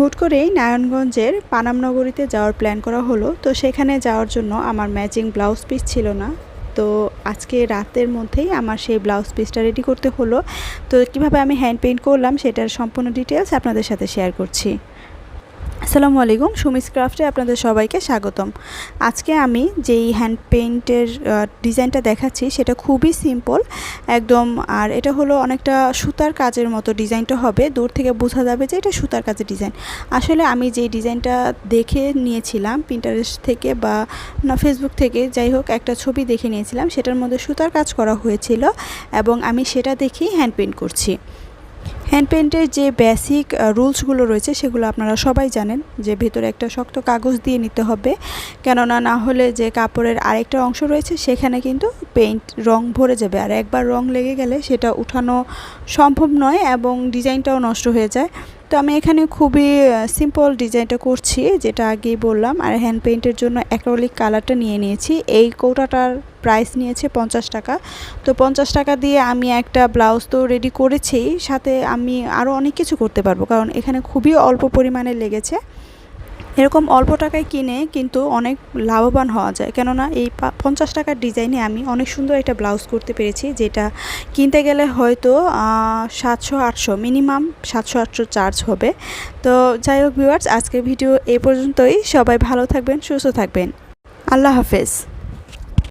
হুট করেই নারায়ণগঞ্জের পানামনগরীতে যাওয়ার প্ল্যান করা হলো। তো সেখানে যাওয়ার জন্য আমার ম্যাচিং ব্লাউজ পিস ছিল না। তো আজকে রাতের মধ্যেই আমার সেই ব্লাউজ পিসটা রেডি করতে হলো। তো কিভাবে আমি হ্যান্ড পেইন্ট করলাম সেটার সম্পূর্ণ ডিটেলস আপনাদের সাথে শেয়ার করছি। আসসালামু আলাইকুম, সুমিস ক্রাফটে আপনাদের সবাইকে স্বাগতম। আজকে আমি যেই হ্যান্ড পেইন্টের ডিজাইনটা দেখাচ্ছি সেটা খুবই সিম্পল একদম। আর এটা হলো অনেকটা সুতার কাজের মতো ডিজাইনটা হবে। দূর থেকে বোঝা যাবে যে এটা সুতার কাজের ডিজাইন। আসলে আমি যেই ডিজাইনটা দেখে নিয়েছিলাম পিন্টারেস্ট থেকে বা না ফেসবুক থেকে, যাই হোক একটা ছবি দেখে নিয়েছিলাম, সেটার মধ্যে সুতার কাজ করা হয়েছিল এবং আমি সেটা দেখেই হ্যান্ড পেইন্ট করছি। হ্যান্ড পেইন্টের যে বেসিক রুলসগুলো রয়েছে সেগুলো আপনারা সবাই জানেন, যে ভেতরে একটা শক্ত কাগজ দিয়ে নিতে হবে, কেননা না হলে যে কাপড়ের আরেকটা অংশ রয়েছে সেখানে কিন্তু পেইন্ট রং ভরে যাবে, আর একবার রং লেগে গেলে সেটা উঠানো সম্ভব নয় এবং ডিজাইনটাও নষ্ট হয়ে যায়। তো আমি এখানে খুবই সিম্পল ডিজাইনটা করছি, যেটা আগেই বললাম। আর হ্যান্ড পেইন্টের জন্য অ্যাক্রিলিক কালারটা নিয়ে নিয়েছি। এই কৌটাটার প্রাইস নিয়েছে 50 টাকা। তো 50 টাকা দিয়ে আমি একটা ব্লাউজ তো রেডি করেছি, সাথে আমি আরও অনেক কিছু করতে পারবো, কারণ এখানে খুবই অল্প পরিমাণে লেগেছে। এরকম অল্প টাকায় কিনে কিন্তু অনেক লাভবান হওয়া যায়, কেননা এই 50 টাকার ডিজাইনে আমি অনেক সুন্দর একটা ব্লাউজ করতে পেরেছি, যেটা কিনতে গেলে হয়তো 700-800 মিনিমাম 700-800 চার্জ হবে। তো যাই হোক ভিউয়ার্স, আজকের ভিডিও এই পর্যন্তই। সবাই ভালো থাকবেন, সুস্থ থাকবেন। আল্লাহ হাফেজ।